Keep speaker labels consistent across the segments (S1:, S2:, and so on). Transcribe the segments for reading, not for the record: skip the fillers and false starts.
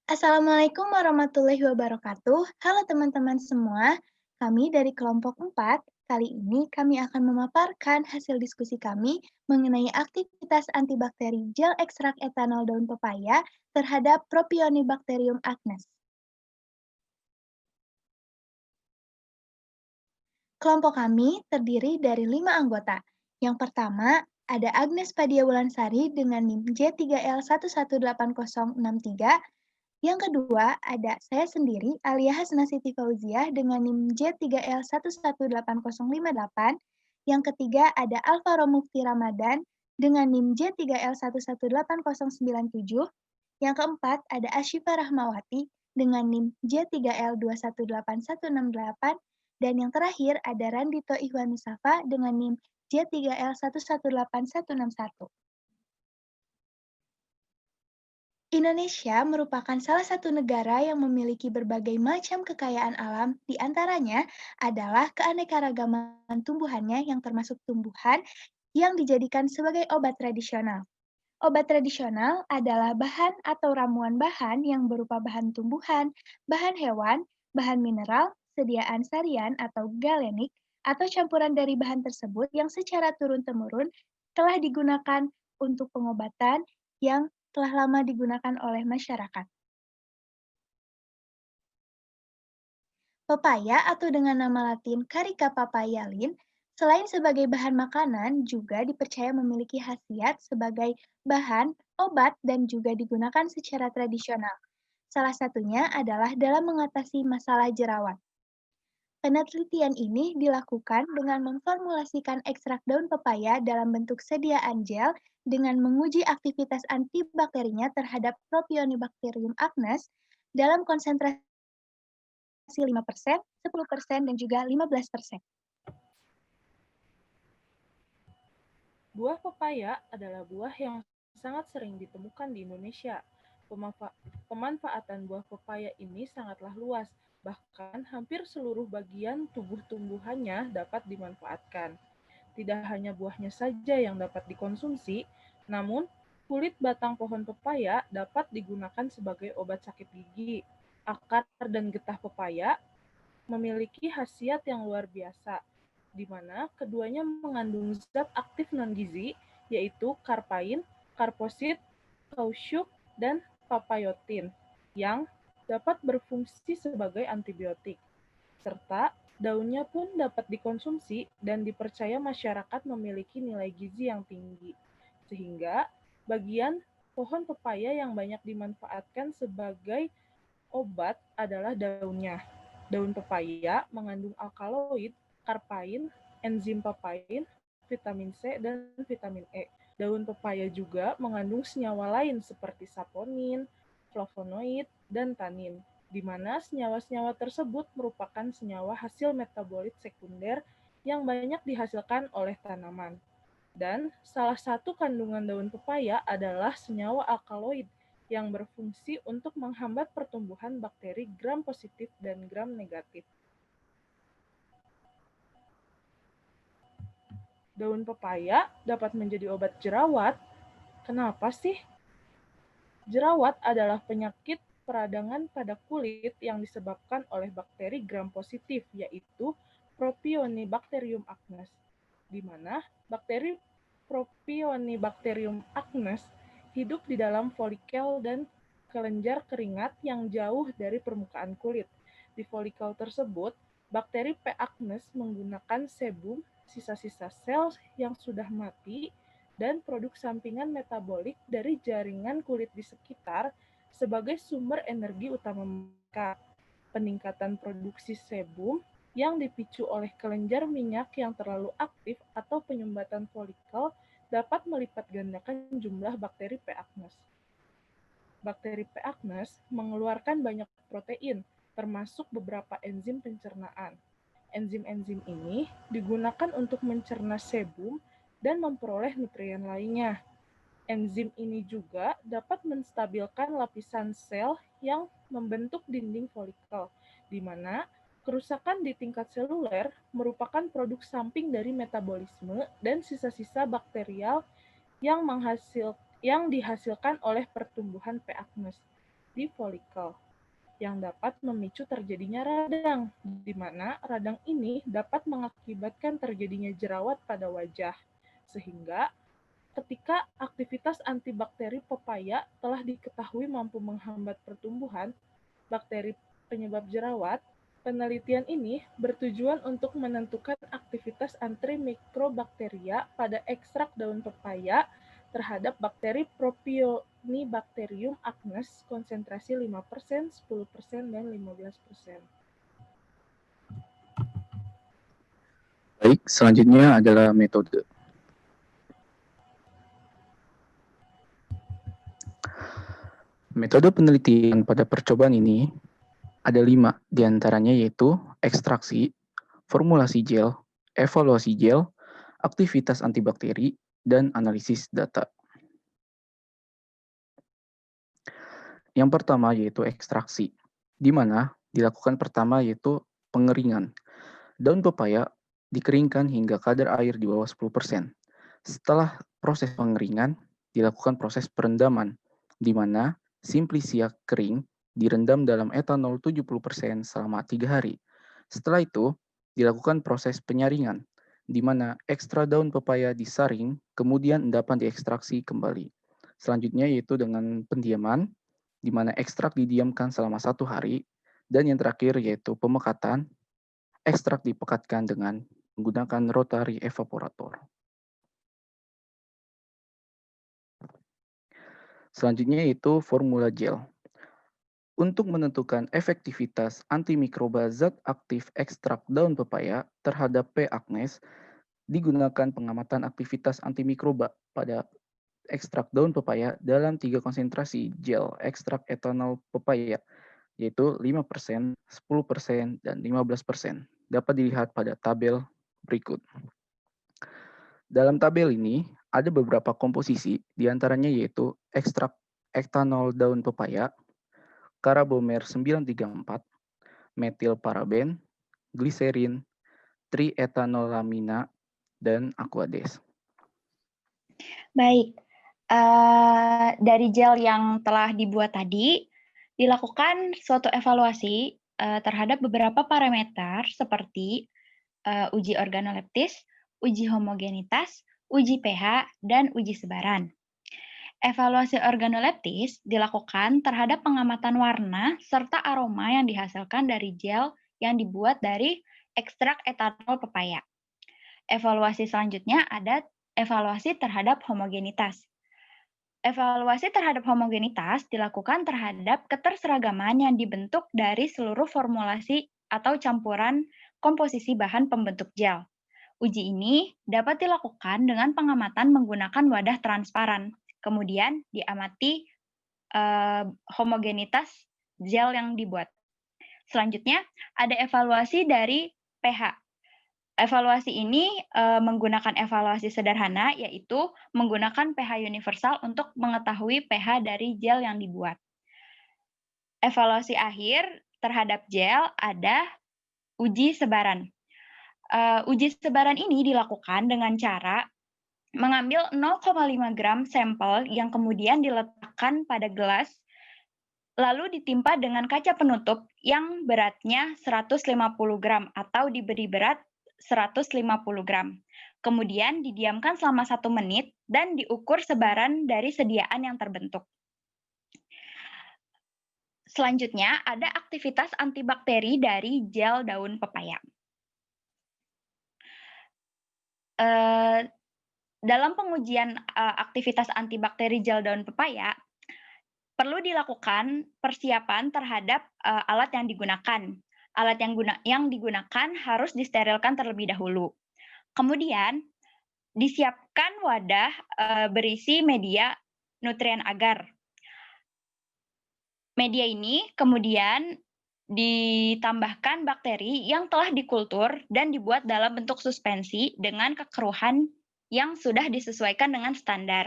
S1: Assalamualaikum warahmatullahi wabarakatuh. Halo teman-teman semua, kami dari kelompok 4. Kali ini kami akan memaparkan hasil diskusi kami mengenai aktivitas antibakteri gel ekstrak etanol daun pepaya terhadap Propionibacterium acnes. Kelompok kami terdiri dari 5 anggota. Yang pertama, ada Agnes Padia Wulansari dengan NIM J3L118063. Yang kedua, ada saya sendiri, Alia Hasna Siti Fauziah dengan NIM J3L118058. Yang ketiga, ada Alvaro Mufti Ramadan dengan NIM J3L118097. Yang keempat, ada Asyifa Rahmawati dengan NIM J3L218168. Dan yang terakhir, ada Randito Ihwan Musafa dengan NIM J3L118161. Indonesia merupakan salah satu negara yang memiliki berbagai macam kekayaan alam, di antaranya adalah keanekaragaman tumbuhannya yang termasuk tumbuhan yang dijadikan sebagai obat tradisional. Obat tradisional adalah bahan atau ramuan bahan yang berupa bahan tumbuhan, bahan hewan, bahan mineral, sediaan sarian atau galenik, atau campuran dari bahan tersebut yang secara turun-temurun telah digunakan untuk pengobatan yang telah lama digunakan oleh masyarakat. Pepaya atau dengan nama latin Carica papaya selain sebagai bahan makanan, juga dipercaya memiliki khasiat sebagai bahan, obat, dan juga digunakan secara tradisional. Salah satunya adalah dalam mengatasi masalah jerawat. Penelitian ini dilakukan dengan memformulasikan ekstrak daun pepaya dalam bentuk sediaan gel dengan menguji aktivitas antibakterinya terhadap Propionibacterium acnes dalam konsentrasi 5%, 10%, dan juga 15%.
S2: Buah pepaya adalah buah yang sangat sering ditemukan di Indonesia. Pemanfaatan buah pepaya ini sangatlah luas, bahkan hampir seluruh bagian tubuh tumbuhannya dapat dimanfaatkan. Tidak hanya buahnya saja yang dapat dikonsumsi, namun kulit batang pohon pepaya dapat digunakan sebagai obat sakit gigi. Akar dan getah pepaya memiliki khasiat yang luar biasa, di mana keduanya mengandung zat aktif non-gizi, yaitu karpain, karposit, kausyuk, dan papayotin, yang dapat berfungsi sebagai antibiotik. Serta daunnya pun dapat dikonsumsi dan dipercaya masyarakat memiliki nilai gizi yang tinggi. Sehingga bagian pohon pepaya yang banyak dimanfaatkan sebagai obat adalah daunnya. Daun pepaya mengandung alkaloid, karpain, enzim papain, vitamin C, dan vitamin E. Daun pepaya juga mengandung senyawa lain seperti saponin, flavonoid, dan tanin, di mana senyawa-senyawa tersebut merupakan senyawa hasil metabolit sekunder yang banyak dihasilkan oleh tanaman. Dan salah satu kandungan daun pepaya adalah senyawa alkaloid yang berfungsi untuk menghambat pertumbuhan bakteri gram positif dan gram negatif. Daun pepaya dapat menjadi obat jerawat. Kenapa sih? Jerawat adalah penyakit peradangan pada kulit yang disebabkan oleh bakteri gram positif, yaitu Propionibacterium acnes, di mana bakteri Propionibacterium acnes hidup di dalam folikel dan kelenjar keringat yang jauh dari permukaan kulit. Di folikel tersebut, bakteri P. acnes menggunakan sebum, sisa-sisa sel yang sudah mati, dan produk sampingan metabolik dari jaringan kulit di sekitar sebagai sumber energi utama mereka. Peningkatan produksi sebum yang dipicu oleh kelenjar minyak yang terlalu aktif atau penyumbatan folikel dapat melipat gandakan jumlah bakteri P. acnes. Bakteri P. acnes mengeluarkan banyak protein, termasuk beberapa enzim pencernaan. Enzim-enzim ini digunakan untuk mencerna sebum dan memperoleh nutrien lainnya. Enzim ini juga dapat menstabilkan lapisan sel yang membentuk dinding folikel, di mana kerusakan di tingkat seluler merupakan produk samping dari metabolisme dan sisa-sisa bakterial yang dihasilkan oleh pertumbuhan P. acnes di folikel yang dapat memicu terjadinya radang, di mana radang ini dapat mengakibatkan terjadinya jerawat pada wajah. Sehingga ketika aktivitas antibakteri pepaya telah diketahui mampu menghambat pertumbuhan bakteri penyebab jerawat, penelitian ini bertujuan untuk menentukan aktivitas antimikrobakteria pada ekstrak daun pepaya terhadap bakteri Propionibacterium acnes konsentrasi 5%, 10%, dan 15%.
S3: Baik, selanjutnya adalah metode. Metode penelitian pada percobaan ini ada 5 diantaranya yaitu ekstraksi, formulasi gel, evaluasi gel, aktivitas antibakteri, dan analisis data. Yang pertama yaitu ekstraksi, di mana dilakukan pertama yaitu pengeringan. Daun pepaya dikeringkan hingga kadar air di bawah 10%. Setelah proses pengeringan, dilakukan proses perendaman, di mana simplisia kering direndam dalam etanol 70% selama 3 hari. Setelah itu, dilakukan proses penyaringan, di mana ekstra daun pepaya disaring, kemudian endapan diekstraksi kembali. Selanjutnya yaitu dengan pendiaman, di mana ekstrak didiamkan selama 1 hari, dan yang terakhir yaitu pemekatan, ekstrak dipekatkan dengan menggunakan rotary evaporator. Selanjutnya yaitu formula gel. Untuk menentukan efektivitas antimikroba zat aktif ekstrak daun pepaya terhadap P. acnes, digunakan pengamatan aktivitas antimikroba pada ekstrak daun pepaya dalam 3 konsentrasi gel ekstrak etanol pepaya, yaitu 5%, 10%, dan 15%. Dapat dilihat pada tabel berikut. Dalam tabel ini, ada beberapa komposisi, diantaranya yaitu ekstrak etanol daun pepaya, karabomer 934, metil paraben, gliserin, trietanolamina, dan aquades.
S4: Baik, dari gel yang telah dibuat tadi, dilakukan suatu evaluasi terhadap beberapa parameter seperti uji organoleptis, uji homogenitas, uji pH, dan uji sebaran. Evaluasi organoleptis dilakukan terhadap pengamatan warna serta aroma yang dihasilkan dari gel yang dibuat dari ekstrak etanol pepaya. Evaluasi selanjutnya ada evaluasi terhadap homogenitas. Evaluasi terhadap homogenitas dilakukan terhadap keterseragaman yang dibentuk dari seluruh formulasi atau campuran komposisi bahan pembentuk gel. Uji ini dapat dilakukan dengan pengamatan menggunakan wadah transparan. Kemudian diamati homogenitas gel yang dibuat. Selanjutnya ada evaluasi dari pH. Evaluasi ini menggunakan evaluasi sederhana, yaitu menggunakan pH universal untuk mengetahui pH dari gel yang dibuat. Evaluasi akhir terhadap gel ada uji sebaran. Uji sebaran ini dilakukan dengan cara mengambil 0,5 gram sampel yang kemudian diletakkan pada gelas, lalu ditimpa dengan kaca penutup yang beratnya 150 gram atau diberi berat 150 gram. Kemudian didiamkan selama 1 menit dan diukur sebaran dari sediaan yang terbentuk. Selanjutnya ada aktivitas antibakteri dari gel daun pepaya. Dalam pengujian aktivitas antibakteri gel daun pepaya, perlu dilakukan persiapan terhadap alat yang digunakan. Alat yang digunakan harus disterilkan terlebih dahulu. Kemudian, disiapkan wadah berisi media nutrien agar. Media ini kemudian ditambahkan bakteri yang telah dikultur dan dibuat dalam bentuk suspensi dengan kekeruhan yang sudah disesuaikan dengan standar.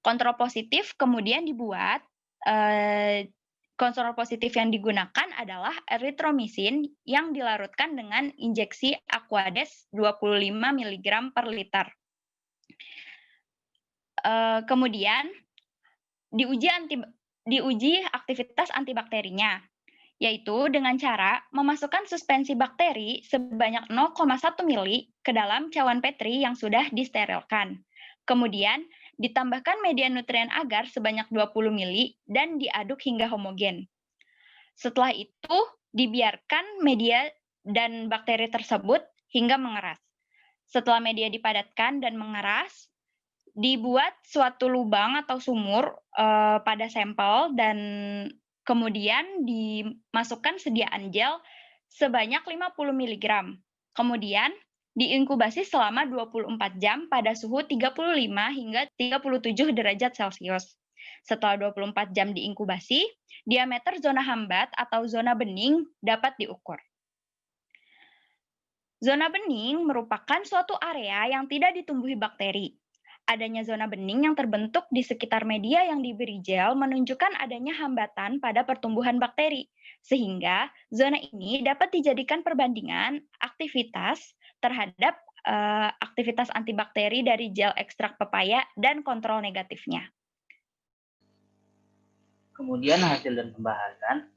S4: Kontrol positif kemudian dibuat. Kontrol positif yang digunakan adalah eritromisin yang dilarutkan dengan injeksi aquades 25 mg per liter. diuji aktivitas antibakterinya, yaitu dengan cara memasukkan suspensi bakteri sebanyak 0,1 mili ke dalam cawan Petri yang sudah disterilkan. Kemudian, ditambahkan media nutrien agar sebanyak 20 mili dan diaduk hingga homogen. Setelah itu, dibiarkan media dan bakteri tersebut hingga mengeras. Setelah media dipadatkan dan mengeras, dibuat suatu lubang atau sumur pada sampel dan kemudian dimasukkan sediaan gel sebanyak 50 mg. Kemudian diinkubasi selama 24 jam pada suhu 35 hingga 37 derajat Celcius. Setelah 24 jam diinkubasi, diameter zona hambat atau zona bening dapat diukur. Zona bening merupakan suatu area yang tidak ditumbuhi bakteri. Adanya zona bening yang terbentuk di sekitar media yang diberi gel menunjukkan adanya hambatan pada pertumbuhan bakteri, sehingga zona ini dapat dijadikan perbandingan aktivitas terhadap aktivitas antibakteri dari gel ekstrak pepaya dan kontrol negatifnya.
S5: Kemudian hasil dan pembahasan.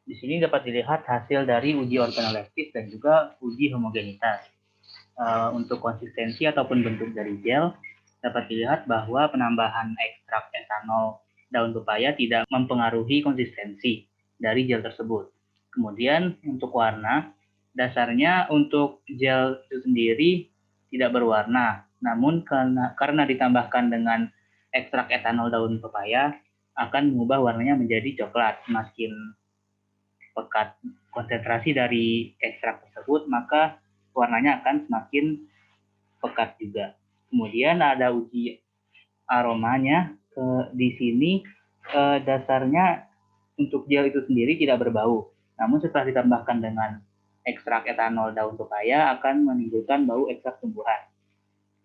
S5: Di sini dapat dilihat hasil dari uji organoleptis dan juga uji homogenitas. Untuk konsistensi ataupun bentuk dari gel, dapat dilihat bahwa penambahan ekstrak etanol daun pepaya tidak mempengaruhi konsistensi dari gel tersebut. Kemudian untuk warna, dasarnya untuk gel itu sendiri tidak berwarna, namun karena ditambahkan dengan ekstrak etanol daun pepaya, akan mengubah warnanya menjadi coklat. Semakin pekat konsentrasi dari ekstrak tersebut, maka warnanya akan semakin pekat juga. Kemudian ada uji aromanya. Di sini dasarnya untuk gel itu sendiri tidak berbau. Namun setelah ditambahkan dengan ekstrak etanol daun pepaya akan menimbulkan bau ekstrak tumbuhan.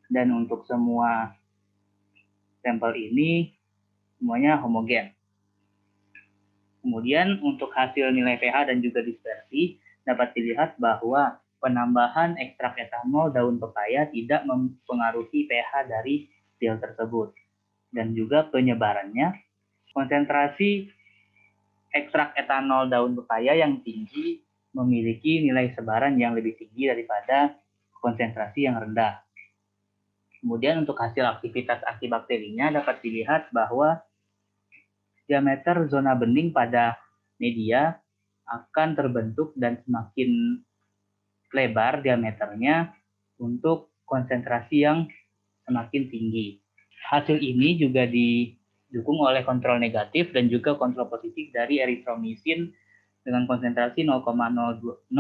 S5: Dan untuk semua sampel ini semuanya homogen. Kemudian untuk hasil nilai pH dan juga dispersi dapat dilihat bahwa penambahan ekstrak etanol daun pepaya tidak mempengaruhi pH dari gel tersebut. Dan juga penyebarannya, konsentrasi ekstrak etanol daun pepaya yang tinggi memiliki nilai sebaran yang lebih tinggi daripada konsentrasi yang rendah. Kemudian untuk hasil aktivitas antibakterinya dapat dilihat bahwa diameter zona bening pada media akan terbentuk dan semakin lebar diameternya untuk konsentrasi yang semakin tinggi. Hasil ini juga didukung oleh kontrol negatif dan juga kontrol positif dari eritromisin dengan konsentrasi 0,025%.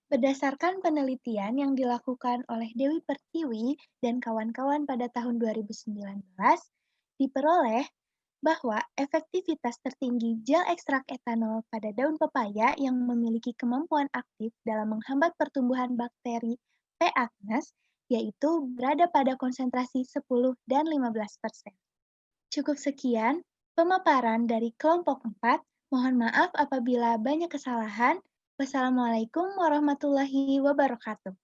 S1: Berdasarkan penelitian yang dilakukan oleh Dewi Pertiwi dan kawan-kawan pada tahun 2019, diperoleh bahwa efektivitas tertinggi gel ekstrak etanol pada daun pepaya yang memiliki kemampuan aktif dalam menghambat pertumbuhan bakteri P. acnes, yaitu berada pada konsentrasi 10 dan 15%. Cukup sekian pemaparan dari kelompok 4. Mohon maaf apabila banyak kesalahan. Wassalamualaikum warahmatullahi wabarakatuh.